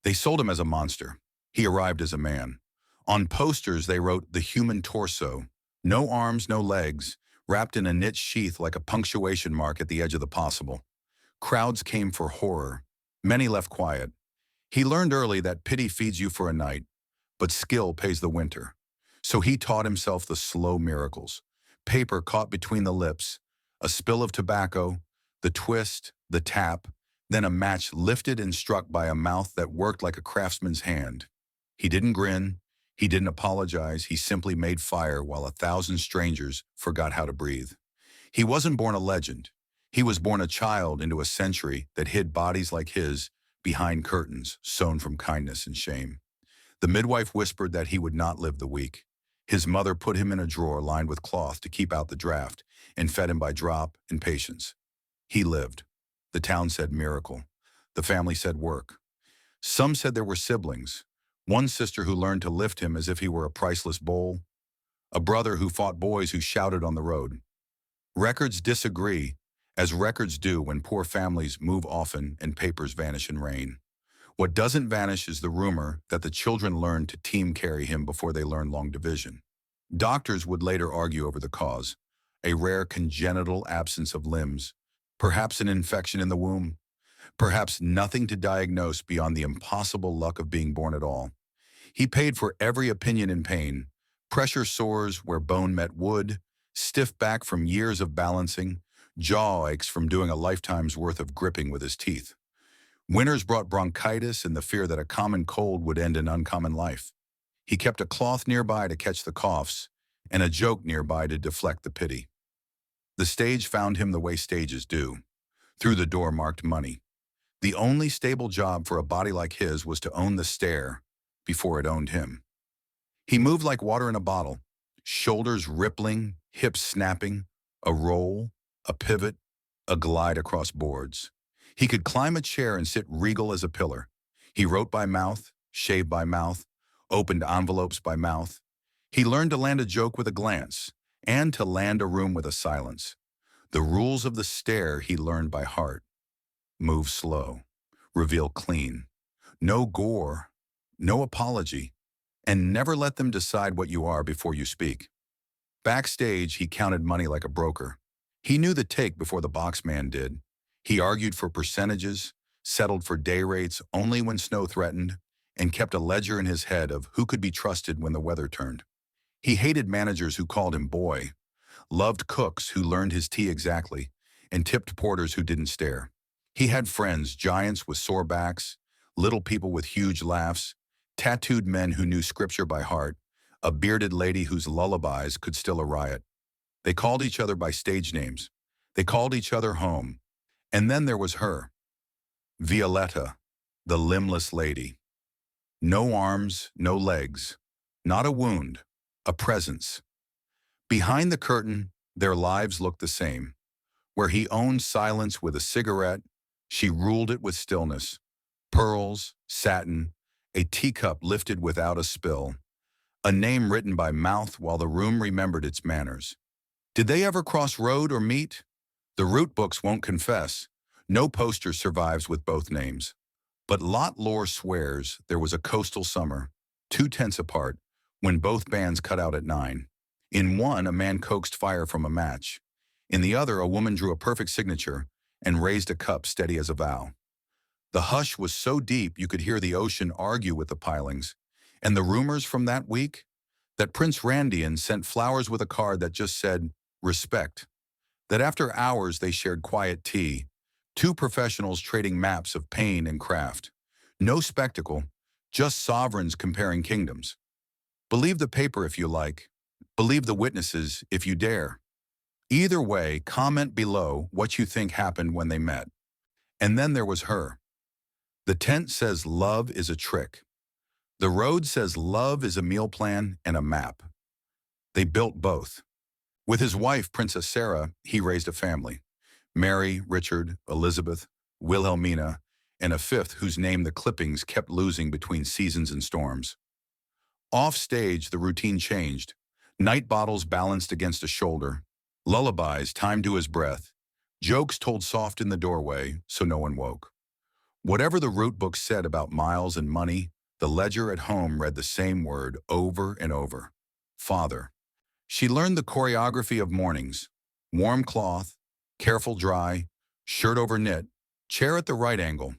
They sold him as a monster. He arrived as a man. On posters, they wrote the human torso. No arms, no legs, wrapped in a knit sheath like a punctuation mark at the edge of the possible. Crowds came for horror. Many left quiet. He learned early that pity feeds you for a night, but skill pays the winter. So he taught himself the slow miracles. Paper caught between the lips, a spill of tobacco, the twist, the tap, then a match lifted and struck by a mouth that worked like a craftsman's hand. He didn't grin, he didn't apologize, he simply made fire while 1,000 strangers forgot how to breathe. He wasn't born a legend. He was born a child into a century that hid bodies like his behind curtains sewn from kindness and shame. The midwife whispered that he would not live the week. His mother put him in a drawer lined with cloth to keep out the draft and fed him by drop and patience. He lived. The town said miracle. The family said work. Some said there were siblings. One sister who learned to lift him as if he were a priceless bowl. A brother who fought boys who shouted on the road. Records disagree, as records do when poor families move often and papers vanish in rain. What doesn't vanish is the rumor that the children learned to team carry him before they learned long division. Doctors would later argue over the cause, a rare congenital absence of limbs, perhaps an infection in the womb, perhaps nothing to diagnose beyond the impossible luck of being born at all. He paid for every opinion in pain, pressure sores where bone met wood, stiff back from years of balancing, jaw aches from doing a lifetime's worth of gripping with his teeth. Winters brought bronchitis and the fear that a common cold would end an uncommon life. He kept a cloth nearby to catch the coughs and a joke nearby to deflect the pity. The stage found him the way stages do, through the door marked money. The only stable job for a body like his was to own the stare before it owned him. He moved like water in a bottle, shoulders rippling, hips snapping, a roll, a pivot, a glide across boards. He could climb a chair and sit regal as a pillar. He wrote by mouth, shaved by mouth, opened envelopes by mouth. He learned to land a joke with a glance, and to land a room with a silence. The rules of the stare he learned by heart. Move slow, reveal clean, no gore, no apology, and never let them decide what you are before you speak. Backstage, he counted money like a broker. He knew the take before the box man did. He argued for percentages, settled for day rates only when snow threatened, and kept a ledger in his head of who could be trusted when the weather turned. He hated managers who called him boy, loved cooks who learned his tea exactly, and tipped porters who didn't stare. He had friends, giants with sore backs, little people with huge laughs, tattooed men who knew scripture by heart, a bearded lady whose lullabies could still a riot. They called each other by stage names. They called each other home. And then there was her, Violetta, the limbless lady. No arms, no legs, not a wound, a presence. Behind the curtain, their lives looked the same. Where he owned silence with a cigarette, she ruled it with stillness. Pearls, satin, a teacup lifted without a spill, a name written by mouth while the room remembered its manners. Did they ever cross road or meet? The route books won't confess. No poster survives with both names. But lot lore swears there was a coastal summer, 2 tents apart, when both bands cut out at 9. In one, a man coaxed fire from a match. In the other, a woman drew a perfect signature and raised a cup steady as a vow. The hush was so deep you could hear the ocean argue with the pilings. And the rumors from that week? That Prince Randian sent flowers with a card that just said, respect. That after hours they shared quiet tea, 2 professionals trading maps of pain and craft. No spectacle, just sovereigns comparing kingdoms. Believe the paper if you like. Believe the witnesses if you dare. Either way, comment below what you think happened when they met. And then there was her. The tent says love is a trick. The road says love is a meal plan and a map. They built both. With his wife, Princess Sarah, he raised a family. Mary, Richard, Elizabeth, Wilhelmina, and a 5th whose name the clippings kept losing between seasons and storms. Off stage, the routine changed. Night bottles balanced against a shoulder, lullabies timed to his breath, jokes told soft in the doorway so no one woke. Whatever the root book said about miles and money, the ledger at home read the same word over and over. Father. She learned the choreography of mornings: warm cloth, careful dry, shirt over knit, chair at the right angle,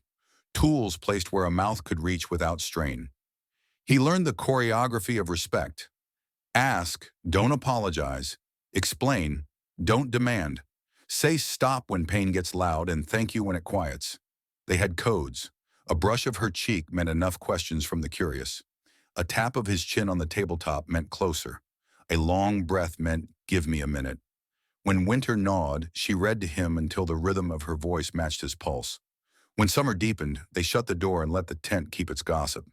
tools placed where a mouth could reach without strain. He learned the choreography of respect: ask, don't apologize; explain, don't demand; say stop when pain gets loud and thank you when it quiets. They had codes. A brush of her cheek meant enough questions from the curious. A tap of his chin on the tabletop meant closer. A long breath meant give me a minute. When winter gnawed, she read to him until the rhythm of her voice matched his pulse. When summer deepened, they shut the door and let the tent keep its gossip.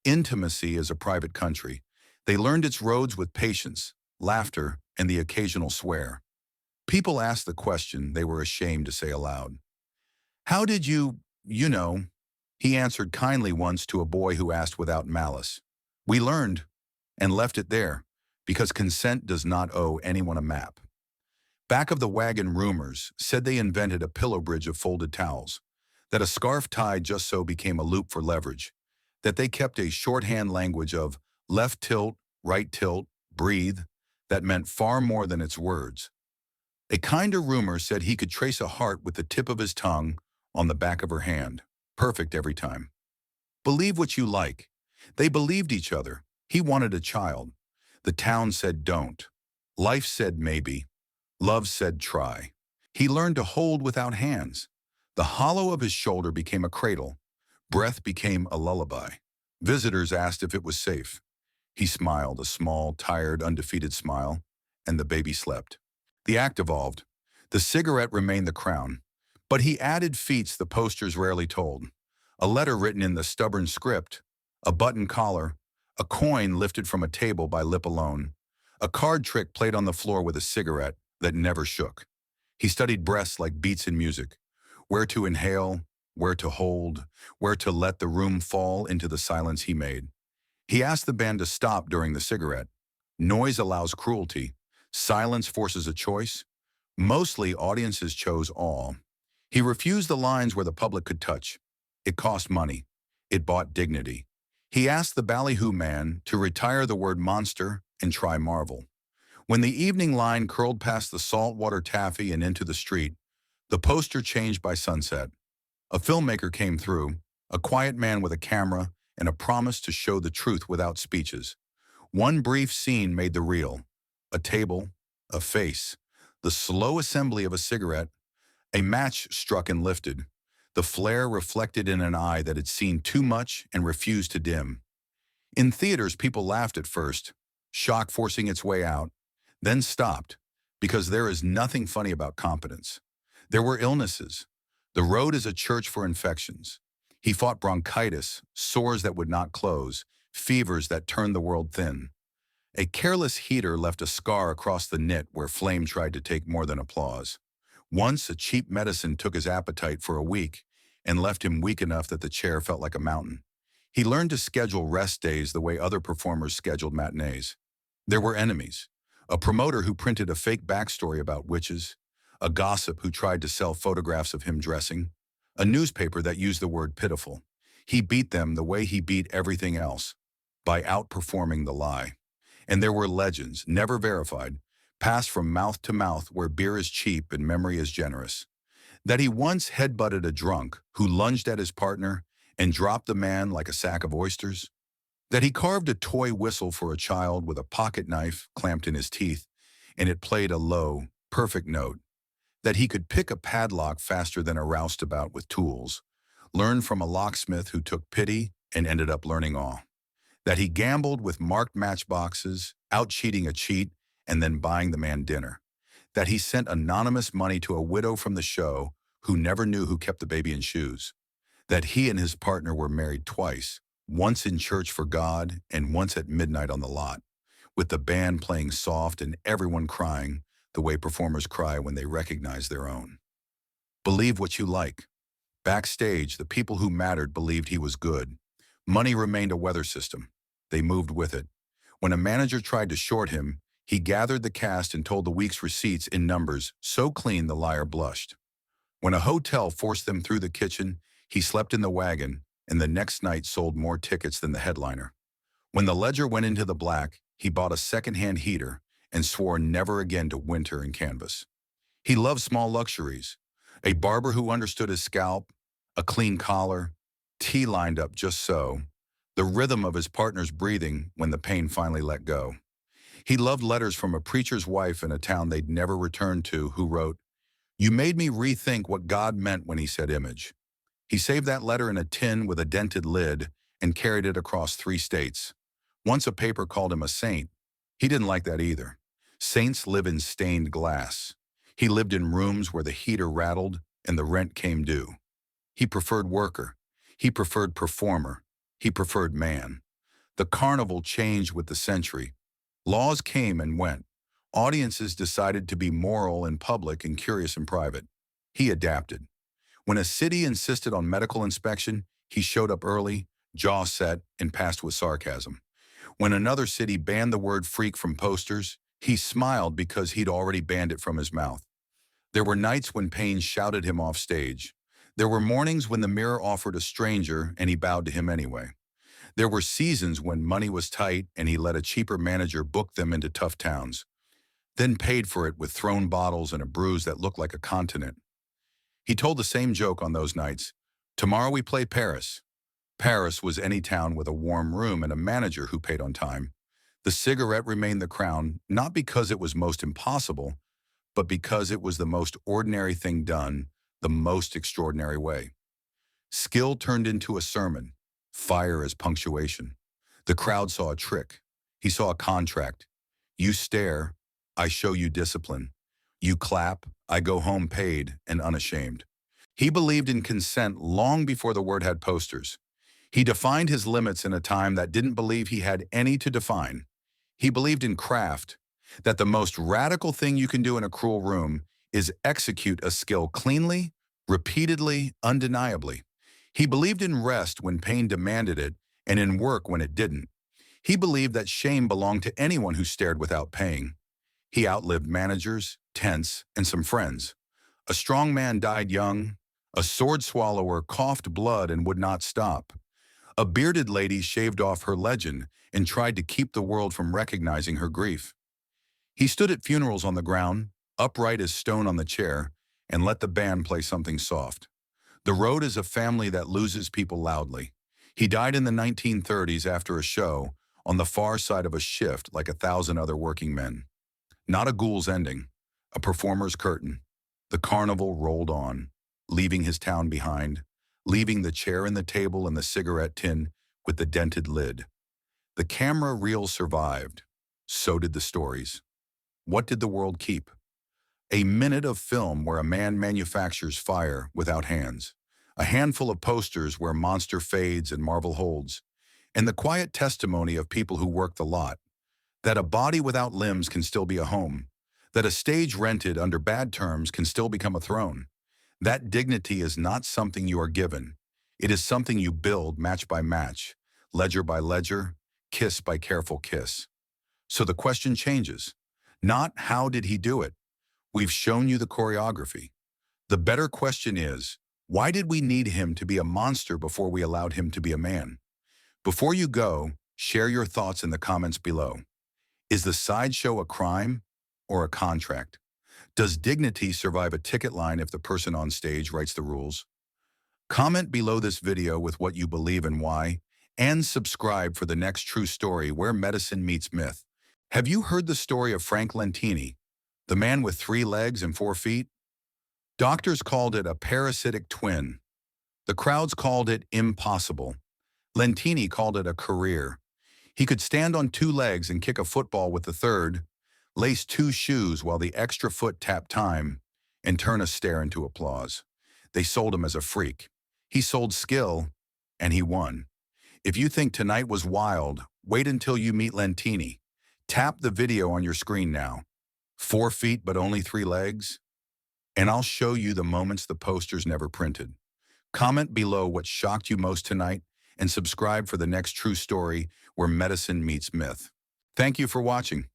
Intimacy is a private country. They learned its roads with patience, laughter, and the occasional swear. People asked the question they were ashamed to say aloud. How did you know? He answered kindly once to a boy who asked without malice. We learned, and left it there, because consent does not owe anyone a map. Back of the wagon, rumors said they invented a pillow bridge of folded towels, that a scarf tied just so became a loop for leverage, that they kept a shorthand language of left tilt, right tilt, breathe, that meant far more than its words. A kinder rumor said he could trace a heart with the tip of his tongue on the back of her hand, perfect every time. Believe what you like. They believed each other. He wanted a child. The town said don't. Life said maybe. Love said try. He learned to hold without hands. The hollow of his shoulder became a cradle. Breath became a lullaby. Visitors asked if it was safe. He smiled, a small, tired, undefeated smile, and the baby slept. The act evolved. The cigarette remained the crown, but he added feats the posters rarely told. A letter written in the stubborn script, a button collar, a coin lifted from a table by lip alone, a card trick played on the floor with a cigarette that never shook. He studied breaths like beats in music, where to inhale, where to hold, where to let the room fall into the silence he made. He asked the band to stop during the cigarette. Noise allows cruelty. Silence forces a choice. Mostly, audiences chose awe. He refused the lines where the public could touch. It cost money. It bought dignity. He asked the ballyhoo man to retire the word monster and try marvel. When the evening line curled past the saltwater taffy and into the street, the poster changed by sunset. A filmmaker came through, a quiet man with a camera and a promise to show the truth without speeches. One brief scene made the reel. A table, a face, the slow assembly of a cigarette, a match struck and lifted, the flare reflected in an eye that had seen too much and refused to dim. In theaters, people laughed at first, shock forcing its way out, then stopped, because there is nothing funny about competence. There were illnesses. The road is a church for infections. He fought bronchitis, sores that would not close, fevers that turned the world thin. A careless heater left a scar across the knit where flame tried to take more than applause. Once, a cheap medicine took his appetite for a week and left him weak enough that the chair felt like a mountain. He learned to schedule rest days the way other performers scheduled matinees. There were enemies. A promoter who printed a fake backstory about witches, a gossip who tried to sell photographs of him dressing, a newspaper that used the word pitiful. He beat them the way he beat everything else, by outperforming the lie. And there were legends, never verified, passed from mouth to mouth where beer is cheap and memory is generous. That he once headbutted a drunk who lunged at his partner and dropped the man like a sack of oysters. That he carved a toy whistle for a child with a pocket knife clamped in his teeth, and it played a low, perfect note. That he could pick a padlock faster than a roustabout with tools, learned from a locksmith who took pity and ended up learning awe. That he gambled with marked matchboxes, out-cheating a cheat, and then buying the man dinner. That he sent anonymous money to a widow from the show who never knew who kept the baby in shoes. That he and his partner were married twice, once in church for God and once at midnight on the lot, with the band playing soft and everyone crying the way performers cry when they recognize their own. Believe what you like. Backstage, the people who mattered believed he was good. Money remained a weather system. They moved with it. When a manager tried to short him, he gathered the cast and told the week's receipts in numbers so clean the liar blushed. When a hotel forced them through the kitchen, He slept in the wagon, and the next night sold more tickets than the headliner. When the ledger went into the black, he bought a second-hand heater and swore never again to winter in canvas. He loved small luxuries, a barber who understood his scalp, a clean collar, tea lined up just so, the rhythm of his partner's breathing when the pain finally let go. He loved letters from a preacher's wife in a town they'd never returned to who wrote, "You made me rethink what God meant when he said image." He saved that letter in a tin with a dented lid and carried it across 3 states. Once a paper called him a saint. He didn't like that either. Saints live in stained glass. He lived in rooms where the heater rattled and the rent came due. He preferred worker. He preferred performer. He preferred man. The carnival changed with the century. Laws came and went. Audiences decided to be moral in public and curious in private. He adapted. When a city insisted on medical inspection, he showed up early, jaw set, and passed with sarcasm. When another city banned the word freak from posters, he smiled because he'd already banned it from his mouth. There were nights when pain shouted him off stage. There were mornings when the mirror offered a stranger and he bowed to him anyway. There were seasons when money was tight and he let a cheaper manager book them into tough towns, then paid for it with thrown bottles and a bruise that looked like a continent. He told the same joke on those nights. Tomorrow we play Paris. Paris was any town with a warm room and a manager who paid on time. The cigarette remained the crown, not because it was most impossible, but because it was the most ordinary thing done, the most extraordinary way. Skill turned into a sermon, fire as punctuation. The crowd saw a trick. He saw a contract. You stare, I show you discipline. You clap, I go home paid and unashamed. He believed in consent long before the word had posters. He defined his limits in a time that didn't believe he had any to define. He believed in craft, that the most radical thing you can do in a cruel room is execute a skill cleanly, repeatedly, undeniably. He believed in rest when pain demanded it and in work when it didn't. He believed that shame belonged to anyone who stared without paying. He outlived managers, tents, and some friends. A strong man died young. A sword swallower coughed blood and would not stop. A bearded lady shaved off her legend and tried to keep the world from recognizing her grief. He stood at funerals on the ground, upright as stone on the chair, and let the band play something soft. The road is a family that loses people loudly. He died in the 1930s after a show on the far side of a shift like 1,000 other working men. Not a ghoul's ending, a performer's curtain. The carnival rolled on, leaving his town behind, leaving the chair and the table and the cigarette tin with the dented lid. The camera reel survived. So did the stories. What did the world keep? A minute of film where a man manufactures fire without hands. A handful of posters where monster fades and Marvel holds. And the quiet testimony of people who work the lot. That a body without limbs can still be a home. That a stage rented under bad terms can still become a throne. That dignity is not something you are given. It is something you build match by match, ledger by ledger, kiss by careful kiss. So the question changes. Not how did he do it? We've shown you the choreography. The better question is, why did we need him to be a monster before we allowed him to be a man? Before you go, share your thoughts in the comments below. Is the sideshow a crime or a contract? Does dignity survive a ticket line if the person on stage writes the rules? Comment below this video with what you believe and why, and subscribe for the next true story where medicine meets myth. Have you heard the story of Frank Lentini, the man with 3 legs and 4 feet? Doctors called it a parasitic twin. The crowds called it impossible. Lentini called it a career. He could stand on 2 legs and kick a football with the third, lace 2 shoes while the extra foot tapped time, and turn a stare into applause. They sold him as a freak. He sold skill, and he won. If you think tonight was wild, wait until you meet Lentini. Tap the video on your screen now. 4 feet but only 3 legs? And I'll show you the moments the posters never printed. Comment below what shocked you most tonight, and subscribe for the next true story where medicine meets myth. Thank you for watching.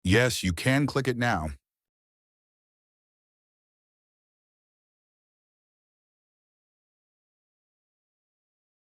Yes, you can click it now.